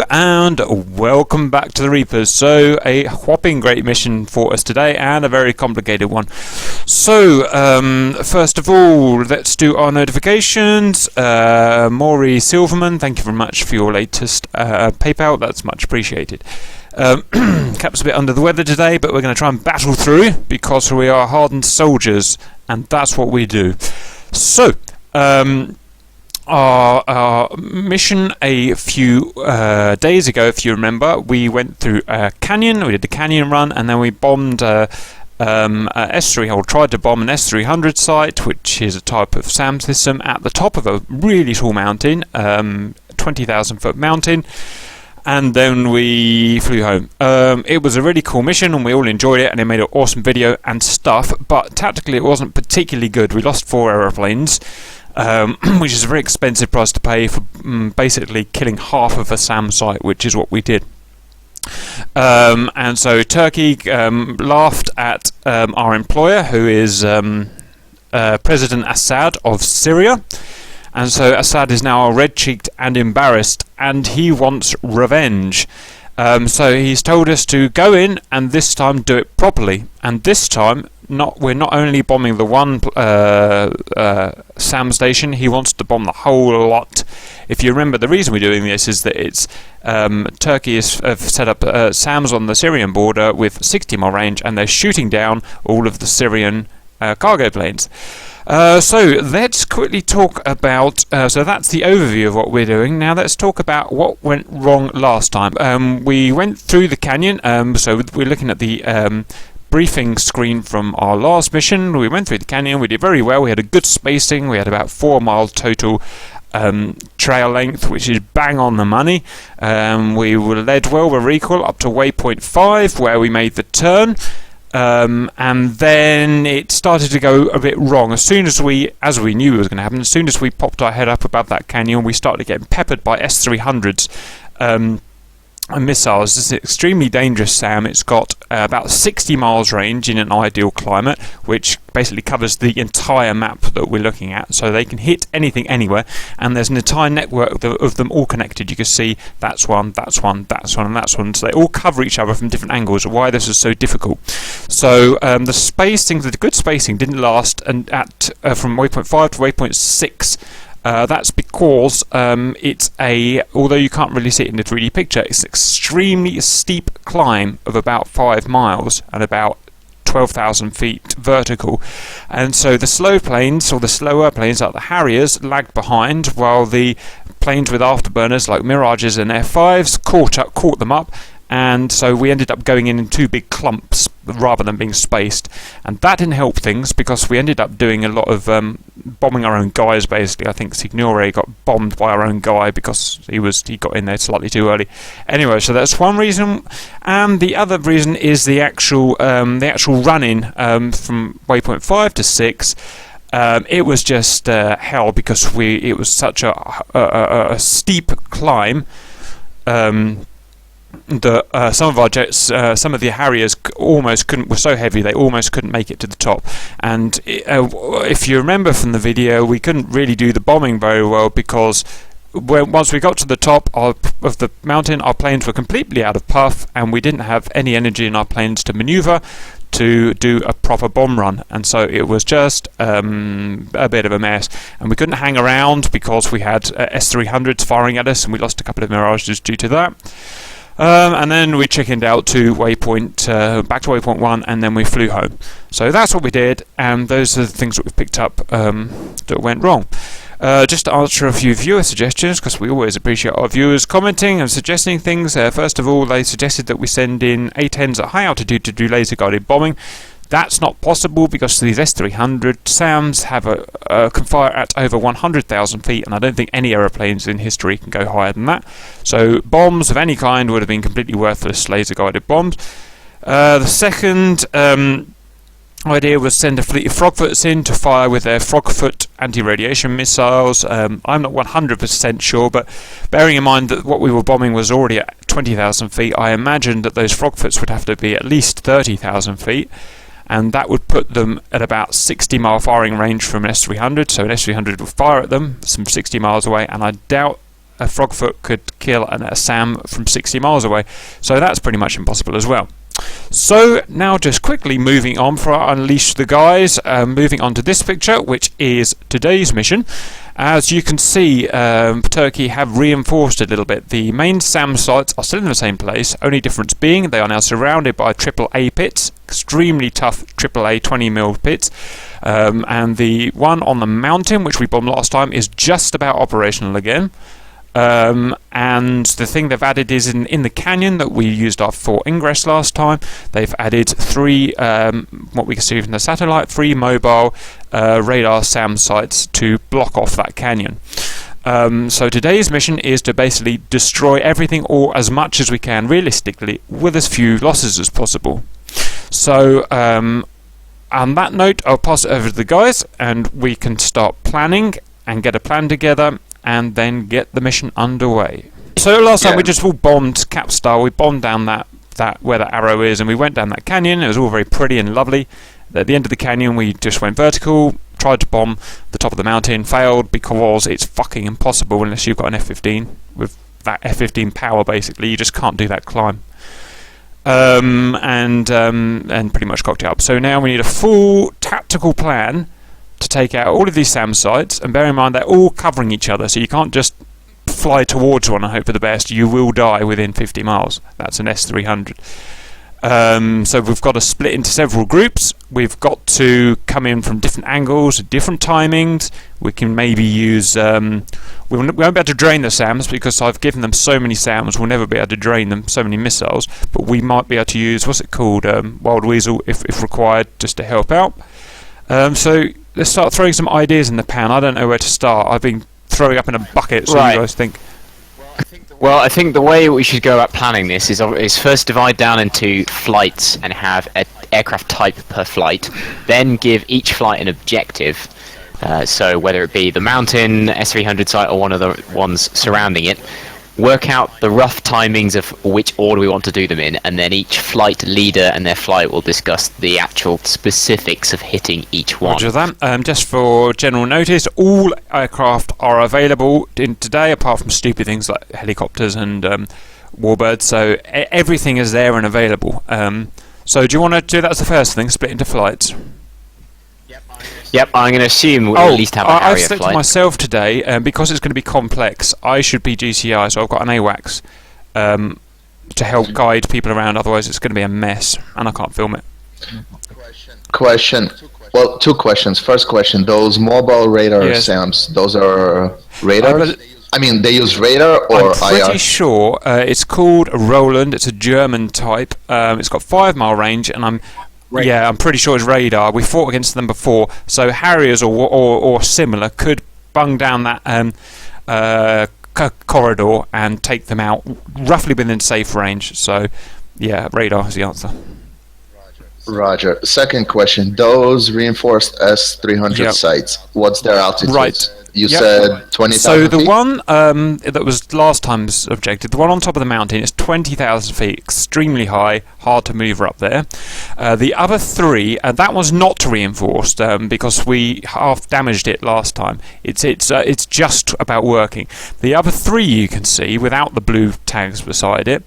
and welcome back to the Reapers. So a whopping great mission for us today and a very complicated one. So first of all, let's do our notifications. Maury Silverman, thank you very much for your latest PayPal, that's much appreciated. Cap's a bit under the weather today, but we're going to try and battle through because we are hardened soldiers and that's what we do. So our mission a few days ago, if you remember, we went through a canyon, we did the canyon run, and then we bombed S3, or tried to bomb an S300 site, which is a type of SAM system, at the top of a really tall mountain, 20,000 foot mountain, and then we flew home. It was a really cool mission and we all enjoyed it, and it made an awesome video and stuff, but tactically it wasn't particularly good. We lost 4 aeroplanes. Which is a very expensive price to pay for basically killing half of a SAM site, which is what we did. And so Turkey laughed at our employer, who is President Assad of Syria. And so Assad is now red-cheeked and embarrassed, and he wants revenge. So he's told us to go in and this time do it properly. And this time, we're not only bombing the one SAM station, he wants to bomb the whole lot. If you remember, the reason we're doing this is that it's Turkey have set up SAMs on the Syrian border with 60-mile range, and they're shooting down all of the Syrian cargo planes. So let's quickly talk about, so that's the overview of what we're doing. Now let's talk about what went wrong last time. We went through the canyon, so we're looking at the briefing screen from our last mission. We went through the canyon, we did very well, we had a good spacing, we had about 4 mile total trail length, which is bang on the money. We were led well with recall up to waypoint 5, where we made the turn. And then it started to go a bit wrong. As we knew it was going to happen, as soon as we popped our head up above that canyon, we started getting peppered by S300s and missiles. This is an extremely dangerous SAM. It's got about 60 miles range in an ideal climate, which basically covers the entire map that we're looking at, so they can hit anything anywhere, and there's an entire network of them all connected. You can see that's one, that's one, that's one, and that's one, so they all cover each other from different angles. Why this is so difficult. So the spacing, the good spacing, didn't last, and from waypoint 5 to waypoint 6. That's because it's although you can't really see it in the 3D picture, it's an extremely steep climb of about 5 miles and about 12,000 feet vertical, and so the slow planes, or the slower planes like the Harriers, lagged behind, while the planes with afterburners like Mirages and F5s caught them up, and so we ended up going in 2 big clumps rather than being spaced, and that didn't help things because we ended up doing a lot of bombing our own guys. Basically, I think Signore got bombed by our own guy because he got in there slightly too early. Anyway, so that's one reason, and the other reason is the actual run-in from waypoint 5 to 6. It was just hell because it was such a steep climb. Some of our jets, some of the Harriers were so heavy they almost couldn't make it to the top, and if you remember from the video, we couldn't really do the bombing very well because once we got to the top of the mountain, our planes were completely out of puff and we didn't have any energy in our planes to maneuver to do a proper bomb run, and so it was just a bit of a mess, and we couldn't hang around because we had S300s firing at us, and we lost a couple of Mirages due to that. And then we chickened out to back to waypoint 1, and then we flew home. So that's what we did, and those are the things that we've picked up that went wrong. Just to answer a few viewer suggestions, because we always appreciate our viewers commenting and suggesting things. First of all, they suggested that we send in A-10s at high altitude to do laser-guided bombing. That's not possible because these S300 SAMs can fire at over 100,000 feet, and I don't think any aeroplanes in history can go higher than that. So bombs of any kind would have been completely worthless laser-guided bombs. The second idea was send a fleet of Frogfoots in to fire with their Frogfoot anti-radiation missiles. I'm not 100% sure, but bearing in mind that what we were bombing was already at 20,000 feet, I imagined that those Frogfoots would have to be at least 30,000 feet. And that would put them at about 60 mile firing range from an S300, so an S300 would fire at them some 60 miles away, and I doubt a frogfoot could kill a SAM from 60 miles away. So that's pretty much impossible as well. So now just quickly moving on for Unleash the Guys, moving on to this picture, which is today's mission. As you can see, Turkey have reinforced a little bit. The main SAM sites are still in the same place, only difference being they are now surrounded by AAA pits, extremely tough AAA 20mm pits, and the one on the mountain, which we bombed last time, is just about operational again. And the thing they've added is in the canyon that we used for ingress last time, they've added 3, what we can see from the satellite, 3 mobile radar SAM sites to block off that canyon. So today's mission is to basically destroy everything or as much as we can realistically with as few losses as possible. So on that note, I'll pass it over to the guys and we can start planning and get a plan together and then get the mission underway. So last time we just all bombed Cap style. We bombed down that where that arrow is, and we went down that canyon. It was all very pretty and lovely. At the end of the canyon, we just went vertical, tried to bomb the top of the mountain, failed because it's fucking impossible unless you've got an F-15 with that F-15 power. Basically, you just can't do that climb. And pretty much cocked it up. So now we need a full tactical plan to take out all of these SAM sites, and bear in mind they're all covering each other, so you can't just fly towards one and hope for the best. You will die within 50 miles. That's an S-300. So we've got to split into several groups. We've got to come in from different angles, different timings. We can maybe use... we won't be able to drain the SAMs because I've given them so many SAMs, we'll never be able to drain them, so many missiles. But we might be able to use, what's it called, Wild Weasel if required, just to help out. So let's start throwing some ideas in the pan. I don't know where to start. I've been throwing up in a bucket, so you guys think. Well, I think the way we should go about planning this is first divide down into flights and have an aircraft type per flight, then give each flight an objective. So whether it be the mountain, S-300 site, or one of the ones surrounding it, work out the rough timings of which order we want to do them in, and then each flight leader and their flight will discuss the actual specifics of hitting each one. Roger that. Just for general notice, all aircraft are available today, apart from stupid things like helicopters and warbirds, so everything is there and available. So do you want to do that as the first thing, split into flights? Yep, I'm going to assume we'll at least have a Harrier I've selected flight. myself today, because it's going to be complex, I should be GCI, so I've got an AWACS to help guide people around, otherwise it's going to be a mess, and I can't film it. Question. Well, 2 questions. First question, those mobile radar SAMs, those are radars? I mean, they use radar or I'm pretty IR? sure it's called a Roland, it's a German type, it's got 5-mile range, and I'm pretty sure it's radar. We fought against them before, so Harriers or similar could bung down that corridor and take them out roughly within safe range. So, yeah, radar is the answer. Roger. Second question, those reinforced S-300 sites, what's their altitude? Right. You said 20,000 So the feet? one that was last time's objective, the one on top of the mountain, is 20,000 feet, extremely high, hard to move up there. The other 3, that one's not reinforced because we half damaged it last time. It's just about working. The other 3 you can see without the blue tags beside it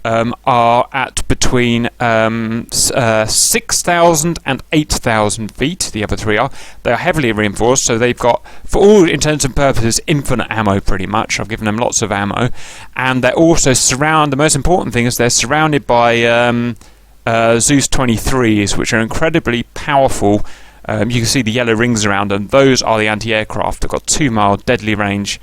are at between 6,000 and 8,000 feet. The other 3 are. They are heavily reinforced, so they've got, for all intents and purposes, infinite ammo pretty much. I've given them lots of ammo, and they're also surrounded. The most important thing is they're surrounded by Zeus 23s, which are incredibly powerful. You can see the yellow rings around them. Those are the anti-aircraft. They've got 2-mile deadly range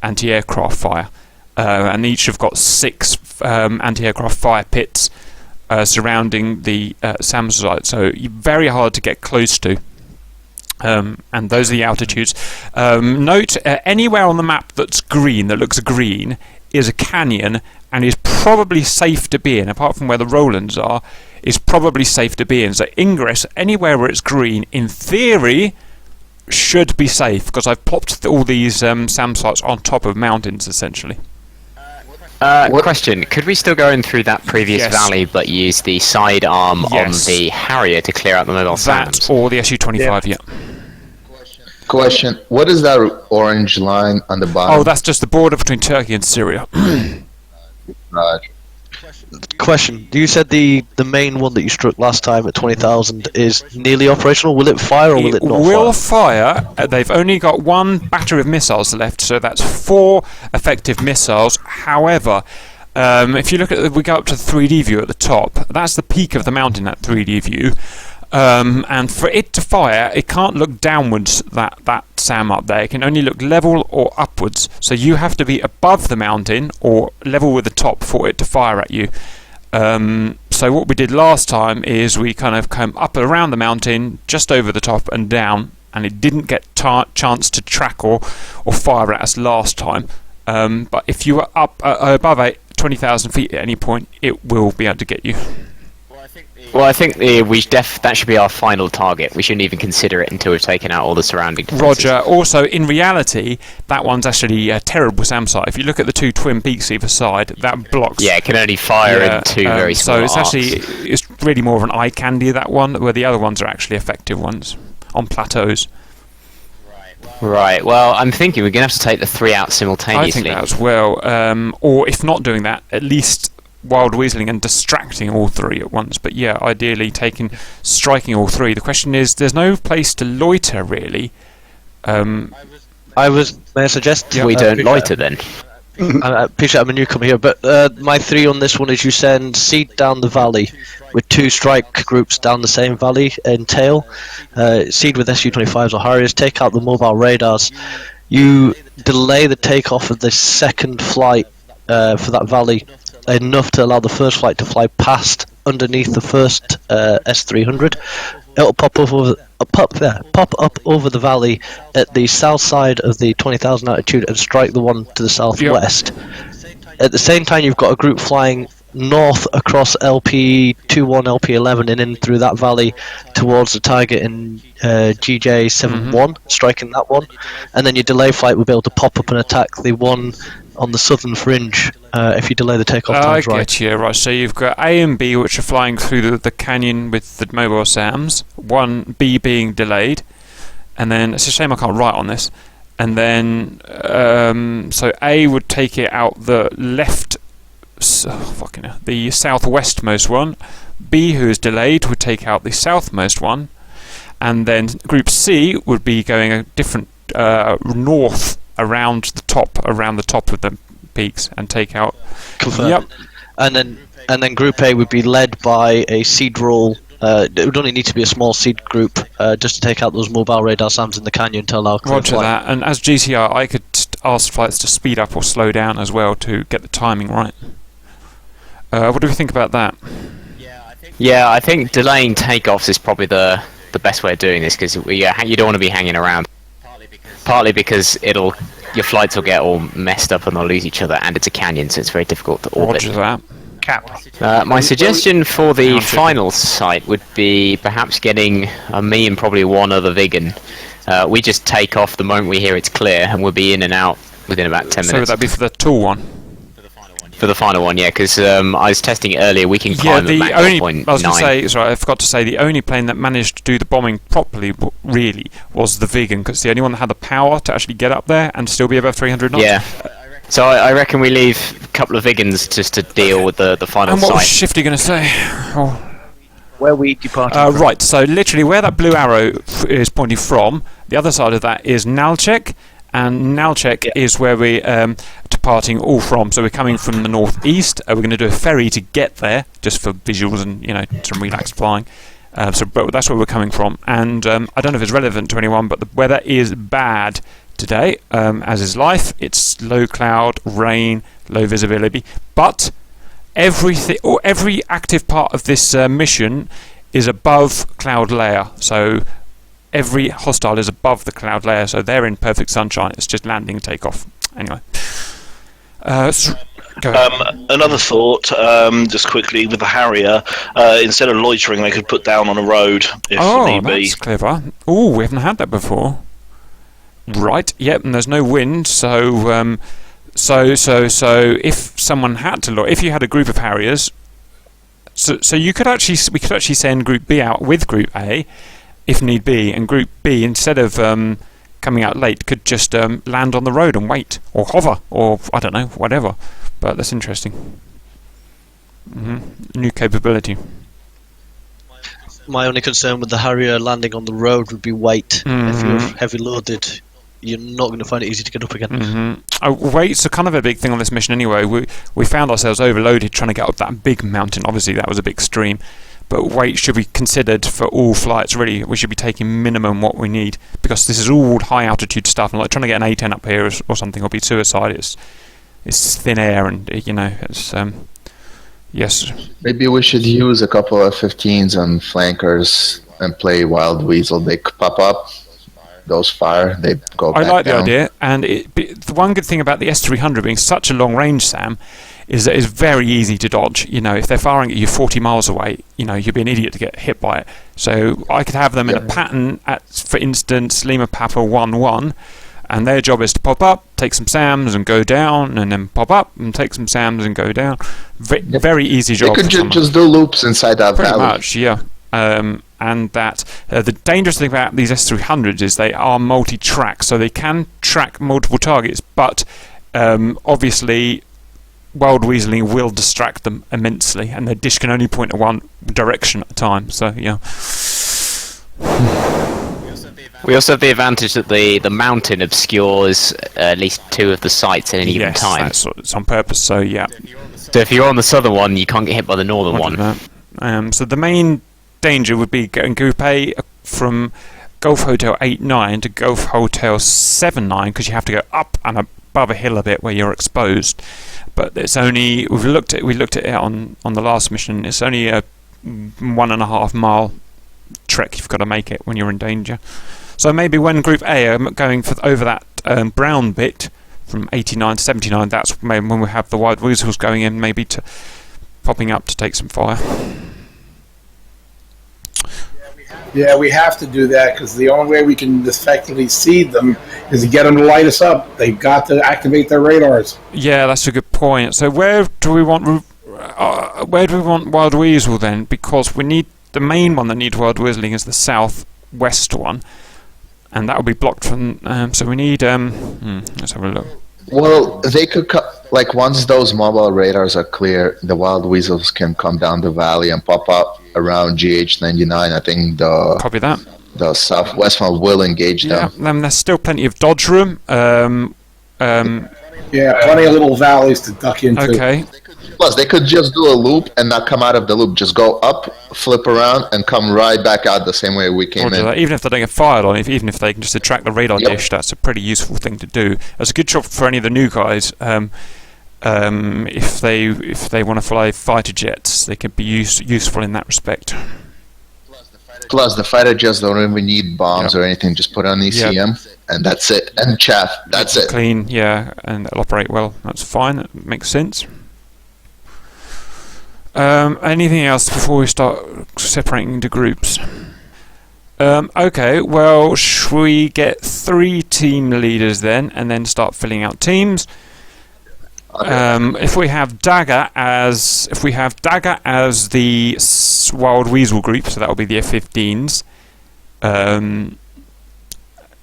anti-aircraft fire. And each have got 6 anti-aircraft fire pits surrounding the SAM site, so very hard to get close to. And those are the altitudes. Note, anywhere on the map that's green, that looks green, is a canyon and is probably safe to be in, apart from where the Rolands are, is probably safe to be in. So ingress, anywhere where it's green, in theory, should be safe, because I've plopped all these SAM sites on top of mountains, essentially. Question, could we still go in through that previous valley but use the sidearm on the Harrier to clear out the mobile SAMs? That or the Su-25, Question: what is that orange line on the bottom? Oh, that's just the border between Turkey and Syria. Right. Question: you said the main one that you struck last time at 20,000 is nearly operational. Will it fire or will it not will fire? fire. They've only got one battery of missiles left, so that's 4 effective missiles. However, if you look at we go up to the 3D view at the top. That's the peak of the mountain. That 3D view. And for it to fire, it can't look downwards, that SAM up there. It can only look level or upwards. So you have to be above the mountain or level with the top for it to fire at you. So what we did last time is we kind of came up around the mountain, just over the top and down, and it didn't get chance to track or fire at us last time. But if you were up above 20,000 feet at any point, it will be able to get you. Well, I think that should be our final target. We shouldn't even consider it until we've taken out all the surrounding defences. Roger. Also, in reality, that one's actually a terrible SAM site. If you look at the 2 twin peaks either side, that blocks. Yeah, it can only fire in 2 very small arcs. So it's really more of an eye candy, that one, where the other ones are actually effective ones on plateaus. Right. Well, I'm thinking we're going to have to take the 3 out simultaneously. I think that as well. Or if not doing that, at least wild weaseling and distracting all 3 at once. But yeah, ideally striking all 3. The question is, there's no place to loiter really. May I suggest we don't loiter then? I appreciate I'm a newcomer here, but my 3 on this one is you send SEAD down the valley with 2 strike groups down the same valley in tail. SEAD with Su-25s or Harriers, take out the mobile radars. You delay the takeoff of the second flight for that valley enough to allow the first flight to fly past underneath the first S-300. It'll pop up over the valley at the south side of the 20,000 altitude and strike the one to the southwest. Yep. At the same time, you've got a group flying north across LP21, LP11, and in through that valley towards the target in GJ71, striking that one. And then your delay flight will be able to pop up and attack the one on the southern fringe if you delay the takeoff times right. I get you, right. So you've got A and B, which are flying through the canyon with the mobile SAMs, 1B being delayed, and then it's a shame I can't write on this, and then so A would take it out the left, the southwestmost one. B, who is delayed, would take out the southmost one, and then Group C would be going a different north around the top of the peaks and take out. Confirm. Yep. And then Group A would be led by a SEAD roll. It would only need to be a small SEAD group just to take out those mobile radar SAMs in the canyon to allow clear Roger flight. that. And as GCR, I could ask flights to speed up or slow down as well to get the timing right. What do we think about that? Yeah, I think delaying takeoffs is probably the best way of doing this, because you don't want to be hanging around. Partly because your flights will get all messed up and they'll lose each other, and it's a canyon, so it's very difficult to orbit. Roger that. My suggestion for the final site would be perhaps getting me and probably one other vegan. We just take off the moment we hear it's clear, and we'll be in and out within about 10 minutes. So would that be for the tall one? For the final one, yeah, because I was testing it earlier. We can climb the Mach 1.9. I was going to say, sorry, I forgot to say, the only plane that managed to do the bombing properly, really, was the Vegan, because it's the only one that had the power to actually get up there and still be above 300 knots. Yeah. So I reckon we leave a couple of Vegans just to deal with the final and site. what was Shifty going to say? Where we departed from. Right, so literally where that blue arrow is pointing from, the other side of that is Nalchek, and Nalchek is where we're departing all from. So we're coming from the northeast. We're going to do a ferry to get there, just for visuals and some relaxed flying. But that's where we're coming from. And I don't know if it's relevant to anyone, but the weather is bad today, as is life. It's low cloud, rain, low visibility. But every active part of this mission is above cloud layer. So every hostile is above the cloud layer, so they're in perfect sunshine. It's just landing and takeoff. Anyway. Go ahead. Another thought, just quickly, with the Harrier, instead of loitering, they could put down on a road if need be. That's clever. Oh, we haven't had that before. Right, yep, and there's no wind, so if someone had to if you had a group of Harriers, so we could actually send Group B out with Group A, if need be, and Group B, instead of coming out late could just land on the road and wait, or hover, or I don't know, whatever. But that's interesting. New capability. My only concern with the Harrier landing on the road would be weight. If you're heavy loaded, you're not going to find it easy to get up again. Weights are kind of a big thing on this mission anyway. We found ourselves overloaded trying to get up that big mountain. Obviously that was a bit extreme, but weight should be considered for all flights. Really, we should be taking minimum what we need, because this is all high altitude stuff, and like trying to get an A10 up here or something will be suicide. It's thin air, and it's yes. Maybe we should use a couple of F-15s on flankers and play Wild Weasel. They pop up, those fire, they go back I like down. the idea, and the one good thing about the S300 being such a long range, Sam, is that it's very easy to dodge. If they're firing at you 40 miles away, you'd be an idiot to get hit by it. So I could have them in a pattern at, for instance, Lima Papa 1-1, and their job is to pop up, take some SAMs and go down, and then pop up and take some SAMs and go down. Very easy job. They could just do loops inside that Pretty valley. much, yeah. And that the dangerous thing about these S300s is they are multi-track, so they can track multiple targets, but obviously Wild Weaseling will distract them immensely, and their dish can only point in one direction at a time. So yeah. We also have the advantage that the mountain obscures at least two of the sites at any given time. Yes, it's on purpose. So yeah. So if you're on the southern one, you can't get hit by the northern one. So the main danger would be getting Group A from Golf Hotel 8-9 to Golf Hotel 7-9, because you have to go up and above a hill a bit where you're exposed. But it's only we looked at it on the last mission. It's only a 1.5 mile trek you've got to make it when you're in danger. So maybe when Group A are going over that brown bit from 89 to 79, that's when we have the Wild Weasels going in, maybe to popping up to take some fire. Yeah, we have to do that, because the only way we can effectively seed them is to get them to light us up. They've got to activate their radars. Yeah, that's a good point. So where do we want Wild Weasel then? Because we need the main one that needs Wild Weaseling is the southwest one, and that will be blocked from. So we need. Let's have a look. Well, they could like once those mobile radars are clear, the Wild Weasels can come down the valley and pop up around GH99. I think Copy that. The southwest one will engage them. Yeah, there's still plenty of dodge room. Yeah, plenty of little valleys to duck into. Okay. Plus, they could just do a loop and not come out of the loop. Just go up, flip around, and come right back out the same way we came in. Even if they don't get fired on, even if they can just attract the radar dish, that's a pretty useful thing to do. That's a good job for any of the new guys. If they want to fly fighter jets, they can be useful in that respect. Plus, the fighter jets don't even need bombs or anything. Just put on ECM, and that's it. And chaff, that's it. Clean, yeah, and they'll operate well. That's fine. That makes sense. Anything else before we start separating into groups? Okay, well, should we get 3 team leaders then, and then start filling out teams? If we have Dagger as the Wild Weasel group, so that will be the F-15s.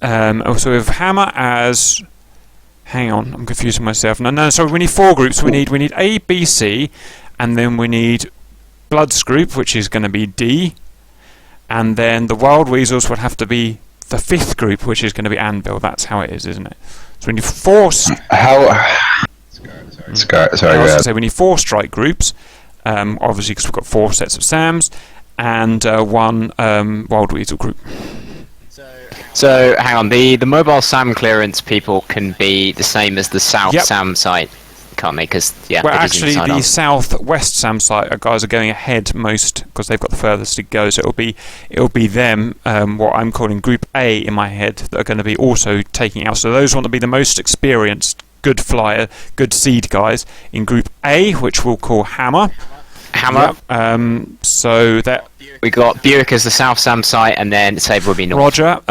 Also we have Hammer as. Hang on, I'm confusing myself. No. Sorry, we need 4 groups. We need A, B, C, and then we need Blood's group, which is going to be D, and then the Wild Weasels would have to be the 5th group, which is going to be Anvil. That's how it is, isn't it? So we need 4. We need 4 strike groups, obviously because we've got 4 sets of SAMs, and 1 Wild Weasel group. So, hang on, the mobile SAM clearance people can be the same as the South SAM site, can't they? Because, well, actually, the Southwest SAM site guys are going ahead most, because they've got the furthest to go, so it'll be them, what I'm calling Group A in my head, that are going to be also taking out. So those want to be the most experienced, good flyer, good seed guys in Group A, which we'll call Hammer. Yep. So that we got Buick as the South SAM site, and then Sabre will be North. Roger.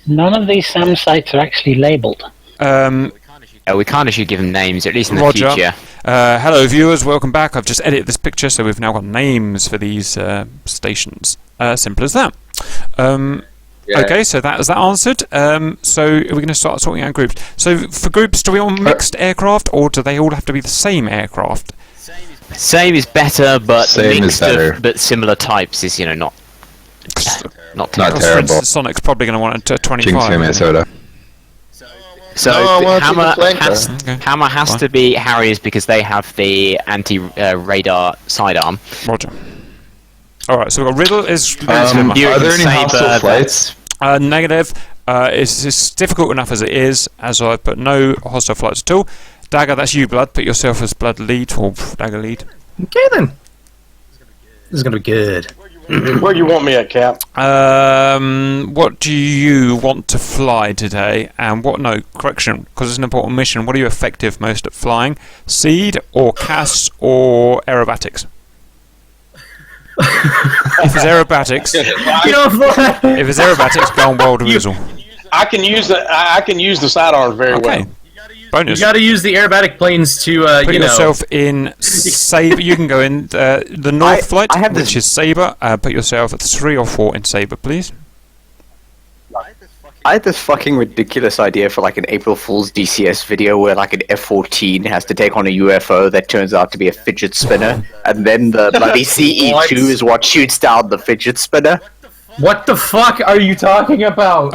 None of these SAM sites are actually labelled. We can't actually give them names, at least in the future. Hello viewers, welcome back. I've just edited this picture, so we've now got names for these stations. Simple as that. Yeah. Okay, so that is that answered. So we're going to start sorting out groups. So for groups, do we want mixed aircraft, or do they all have to be the same aircraft? Same is better, but Same mixed is better. of but similar types is not Not terrible. For terrible. instance, Sonic's probably going to want a 25. Jinx Minnesota. So No, I wanna Hammer take the flanker. has, Okay. Hammer has Fine. to be Harriers because they have the anti-radar sidearm. Roger. All right, so we've got Riddle is Buick Are there any Sabre, hostile flights? negative. It's difficult enough as it is, as I put no hostile flights at all. Dagger, that's you, Blood. Put yourself as Blood lead, or Dagger lead. Okay then. This is gonna be good. Where do you want me at, Cap? What do you want to fly today? And what? No, correction, because it's an important mission. What are you effective most at flying? SEAD or CAS or aerobatics? If it's aerobatics, if it's aerobatics, go on Wild Weasel. I can use the sidearms very Okay. well. Bonus. You got to use the aerobatic planes to, Put yourself in Sabre. You can go in the North flight, I have which this- is Sabre. Put yourself at 3 or 4 in Sabre, please. I had this fucking ridiculous idea for like an April Fool's DCS video where like an F-14 has to take on a UFO that turns out to be a fidget spinner, and then the bloody CE-2 is what shoots down the fidget spinner. What the fuck are you talking about?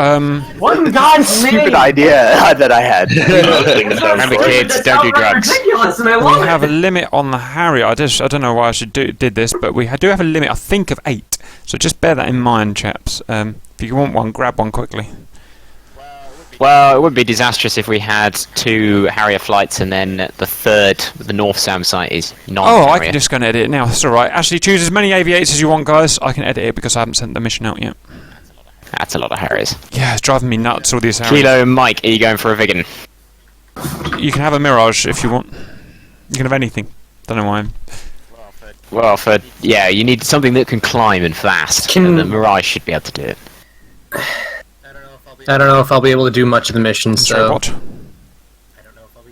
What in God's Stupid idea that I had. Remember, kids, don't do drugs. Ridiculous, and I We love have a limit on the Harrier. I don't know why I did this, but we do have a limit, I think, of 8. So just bear that in mind, chaps. If you want one, grab one quickly. Well, it would be disastrous if we had 2 Harrier flights and then the third, the North Sam site is non-Harrier. Oh, I can just go and edit it now. That's all right. Actually, choose as many aviators as you want, guys. I can edit it because I haven't sent the mission out yet. That's a lot of Harriers. Yeah, it's driving me nuts, all these Harriers. Kilo and Mike, are you going for a Vigan? You can have a Mirage if you want. You can have anything. Don't know why. Well, you need something that can climb and fast, and the Mirage should be able to do it. I don't know if I'll be able to do much of the mission, Sorry, so... what?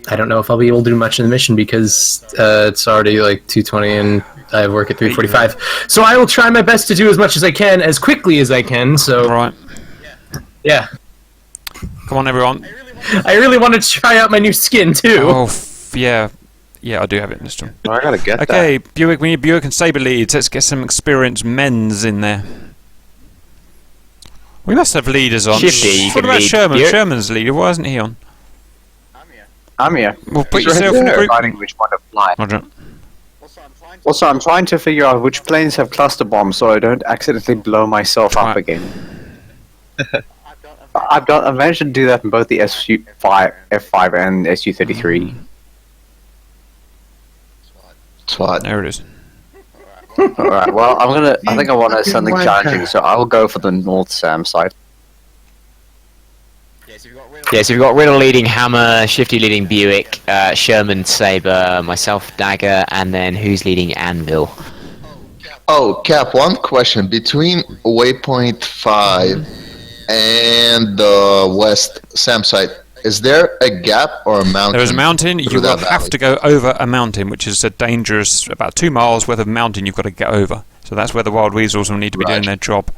I don't know if I'll be able to do much of the mission because it's already like 2:20 and I work at 3:45. So I will try my best to do as much as I can, as quickly as I can, so... All right. Yeah. Come on, everyone. I really wanted to try out my new skin, too. Oh, yeah. Yeah, I do have it in this one. I gotta get Okay, Buick, we need Buick and Sabre leads. Let's get some experienced men's in there. We must have leaders on. Shifty, you What can about lead Sherman? Buick. Sherman's leader. Why isn't he on? I'm here. Well, put He's right yourself in the there. group. Deciding which one to fly. Roger. Also, I'm trying to figure out which planes have cluster bombs so I don't accidentally blow myself up Right. again. I've managed to do that in both the F5 and SU-33. SWAT. There it is. Alright, well, I think I want something challenging, so I'll go for the North Sam side. Yeah, so we've got Riddle leading Hammer, Shifty leading Buick, Sherman Sabre, myself Dagger, and then who's leading Anvil? Oh, Cap, one question. Between Waypoint 5 and the West SAM site, is there a gap or a mountain? There is a mountain. You through will that have valley? to go over a mountain, which is a dangerous, about 2 miles worth of mountain you've got to get over. So that's where the Wild Weasels will need to be doing their job.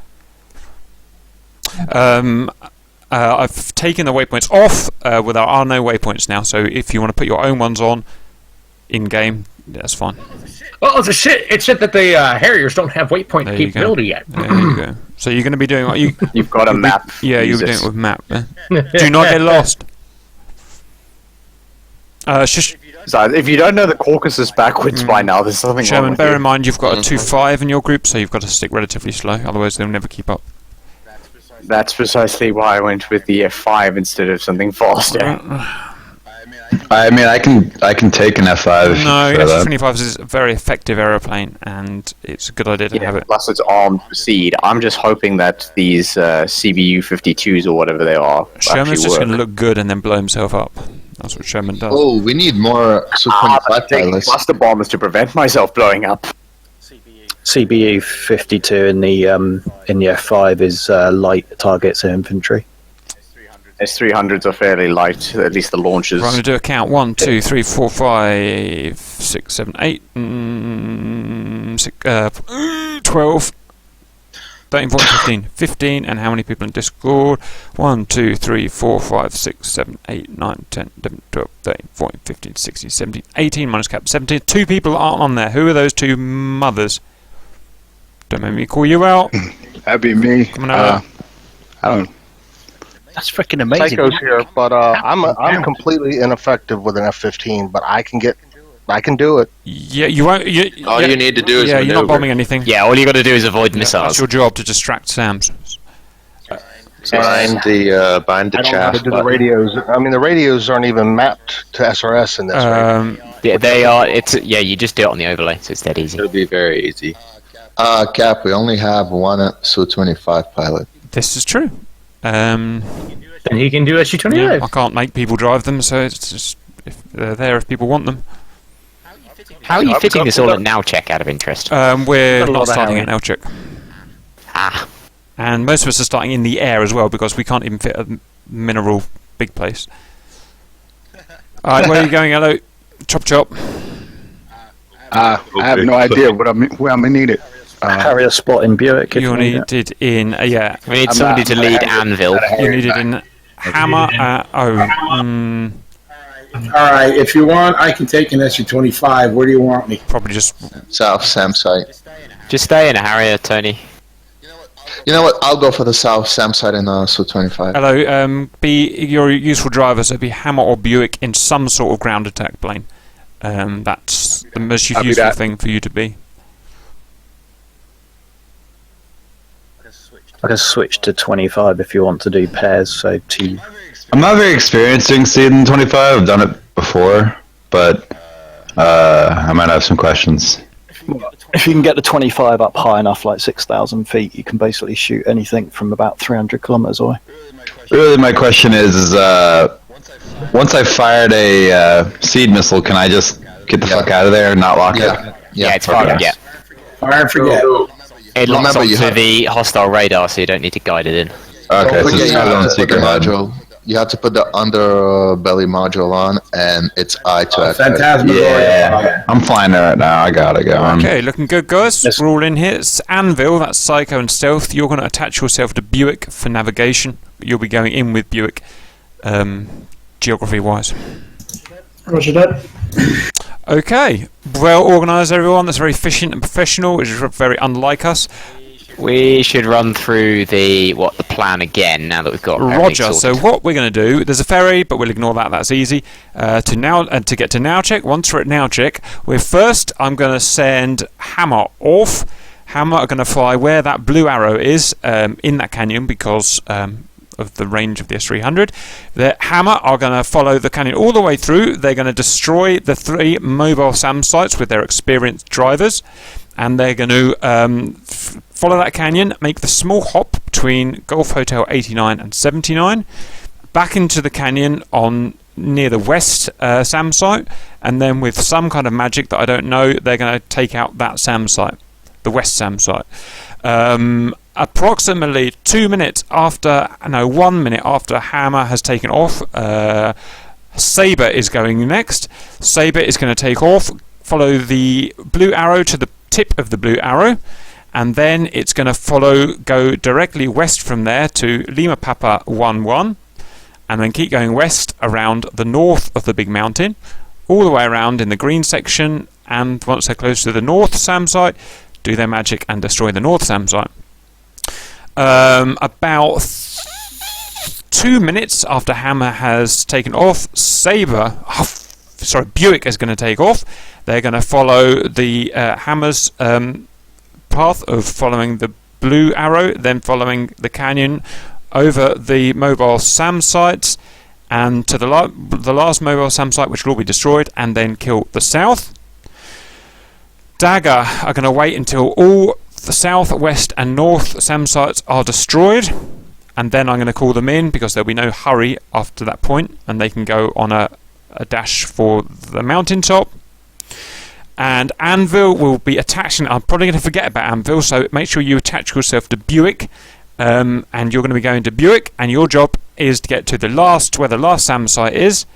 I've taken the waypoints off. There are no waypoints now, so if you want to put your own ones on in-game, that's fine. Well, it's shit that the Harriers don't have waypoint There you go. capability yet. There you go. So you're going to be doing what you... You've got a map. Yeah, you'll Use be doing it. it with map. Do not get lost. Shush. So if you don't know the Caucasus backwards by now, there's something wrong Sherman, with bear you. in mind you've got a 2-5 in your group, so you've got to stick relatively slow, otherwise they'll never keep up. That's precisely why I went with the F5 instead of something faster. I mean, I can take an F5 if you No, prefer that. S-25 is a very effective aeroplane, and it's a good idea to have it. Plus it's armed for SEAD. I'm just hoping that these CBU-52s or whatever they are Sherman's actually just work. going to look good and then blow himself up. That's what Sherman does. Oh, we need more I'm Su-25 taking pilots. cluster bombers to prevent myself blowing up. CBU 52 in the F5 is light targets and infantry. S-300s are fairly light, at least the launches. Right, I'm going to do a count. 1, 2, 3, 4, 5, 6, 7, 8, 12. 13, 14, 15. 15, and how many people in Discord? 1, 2, 3, 4, 5, 6, 7, 8, 9, 10, 11, 12, 13, 14, 15, 16, 17, 18 minus cap 17. 2 people aren't on there. Who are those 2 mothers? Don't make me call you out. That'd be me. Come on out. I don't. That's freaking amazing. Psycho's here, but I'm completely ineffective with an F-15, but I can do it. Yeah, you won't. All you need to do is you're not maneuver. bombing anything. Yeah, all you got to do is avoid missiles. That's your job, to distract Sams. Bind the I don't know how chaff to do the button. radios. I mean, the radios aren't even mapped to SRS in this. Right? Yeah, they are. You just do it on the overlay, so it's that easy. It'll be very easy. Cap, we only have one Su-25 pilot. This is true. Then he can do SU-25. Yeah, I can't make people drive them, so it's just if they're there if people want them. How are you fitting this all at now check out of interest? We're Got a lot not of starting Harry. at now check. Ah. And most of us are starting in the air as well because we can't even fit a mineral big place. Alright, where are you going, Hello? Chop chop. I have no idea where I'm gonna need it. Harrier spot in Buick. If You you need it. needed in yeah. We need somebody to lead Anvil. You needed in Hammer. Alright, if you want, I can take an SU-25. Where do you want me? Probably just South Sam site. Just stay in a Harrier, Tony. You know what? I'll go for the South Sam site in Su-25. Hello. Be your useful driver, so be Hammer or Buick in some sort of ground attack plane. That's the most useful thing for you to be. I can switch to 25 if you want to do pairs. So two. I'm not very experienced doing SEAD in 25. I've done it before, but I might have some questions. If you can get the 25 up high enough, like 6,000 feet, you can basically shoot anything from about 300 kilometers away. Really, my question is once I fired a SEAD missile, can I just get the fuck out of there and not lock it? Yeah, it's fine. Yeah. Fire and forget. It locks Remember, you onto have- the hostile radar, so you don't need to guide it in. Okay, Don't so forget just you have it on have to put the secret mode. module. You have to put the underbelly module on, and it's I to activate. Phantasmagoria. Yeah, I'm flying there right now. I got it going. Okay, looking good, guys. We're all in here. It's Anvil, that's Psycho and Stealth. You're going to attach yourself to Buick for navigation. You'll be going in with Buick, geography-wise. Roger that. Okay, well organised, everyone. That's very efficient and professional, which is very unlike us. We should run through the plan again now that we've got everything Roger. So sorted. what we're going to do? There's a ferry, but we'll ignore that. That's easy. To get to now check. Once we're at now check, I'm going to send Hammer off. Hammer are going to fly where that blue arrow is in that canyon because of the range of the S300. The Hammer are going to follow the canyon all the way through. They're going to destroy the 3 mobile SAM sites with their experienced drivers, and they're going to follow that canyon, make the small hop between Golf Hotel 89 and 79, back into the canyon near the west SAM site, and then with some kind of magic that I don't know, they're going to take out that SAM site, the west SAM site. Approximately 1 minute after Hammer has taken off, Sabre is going next. Sabre is going to take off, follow the blue arrow to the tip of the blue arrow, and then it's going to go directly west from there to Lima Papa 11, and then keep going west around the north of the big mountain, all the way around in the green section, and once they're close to the north SAM site, do their magic and destroy the north SAM site. About 2 minutes after Hammer has taken off, Buick is going to take off. They're going to follow the Hammer's path of following the blue arrow, then following the canyon over the mobile SAM sites and to the last mobile SAM site, which will all be destroyed, and then kill the south. Dagger are going to wait until all the south, west and north SAM sites are destroyed, and then I'm going to call them in because there'll be no hurry after that point, and they can go on a dash for the mountaintop. And Anvil will be attaching. I'm probably going to forget about Anvil, so make sure you attach yourself to Buick, and you're going to be going to Buick, and your job is to get to where the last SAM site is,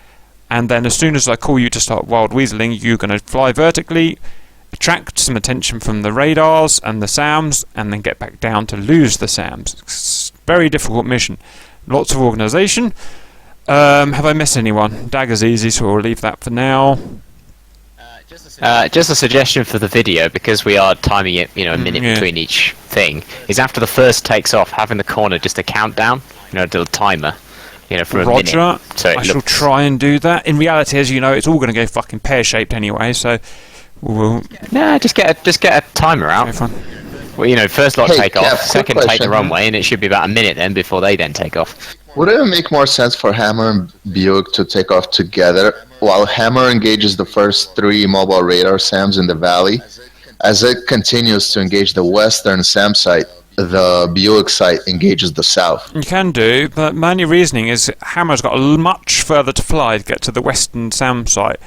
and then as soon as I call you to start wild weaseling, you're going to fly vertically attract some attention from the radars and the SAMs, and then get back down to lose the SAMs. It's a very difficult mission. Lots of organisation. Have I missed anyone? Dagger's easy, so we'll leave that for now. Just a suggestion for the video, because we are timing it, a minute between each thing, is after the first takes off, having the corner just a countdown, a little timer, for a minute. Roger. So I shall try and do that. In reality, as you know, it's all going to go fucking pear-shaped anyway, so we'll... Nah, just get a timer out. Okay, fine. Well, first lot take off, second take the question. runway, and it should be about a minute then before they then take off. Would it make more sense for Hammer and Buick to take off together while Hammer engages the first 3 mobile radar SAMs in the valley? As it continues to engage the western SAM site, the Buick site engages the south. You can do, but my only reasoning is Hammer's got much further to fly to get to the western SAM site,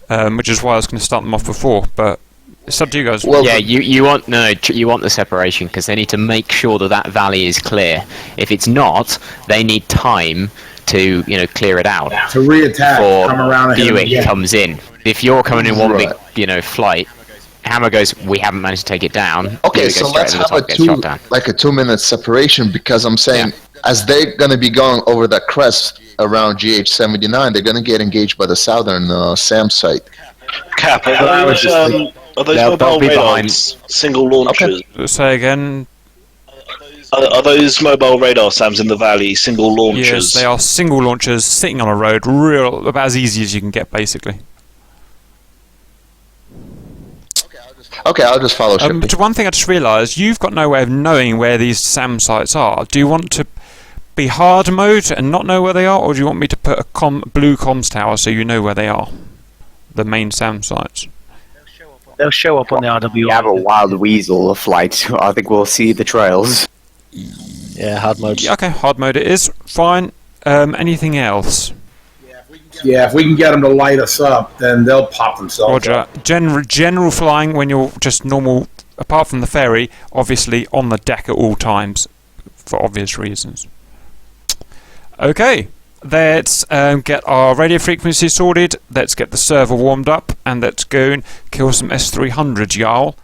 which is why I was going to start them off before, but it's up to you guys. Well, yeah, you want the separation, because they need to make sure that valley is clear. If it's not, they need time to clear it out to reattack, come around and Buick comes in. If you're coming in one big flight, Hammer goes, we haven't managed to take it down. Okay, so let's have a 2-minute separation, because I'm saying as they're going to be going over that crest around GH79, they're going to get engaged by the southern SAM site. Cap, are those mobile radars single launchers? Okay. Say again. Are those mobile radar SAMs in the valley single launchers? Yes, they are single launchers sitting on a road, about as easy as you can get, basically. Okay, I'll just follow Shipley. One thing I just realised, you've got no way of knowing where these SAM sites are. Do you want to be hard mode and not know where they are, or do you want me to put a blue comms tower so you know where they are? The main SAM sites. They'll show up on the RW. We have a wild weasel flight. I think we'll see the trails. Yeah, hard mode. Yeah, okay, hard mode it is. Fine. Anything else? Yeah, if we can get them to light us up, then they'll pop themselves Roger. up. General flying when you're just normal, apart from the ferry, obviously on the deck at all times, for obvious reasons. Okay. Let's get our radio frequency sorted, let's get the server warmed up, and let's go and kill some S300s, y'all.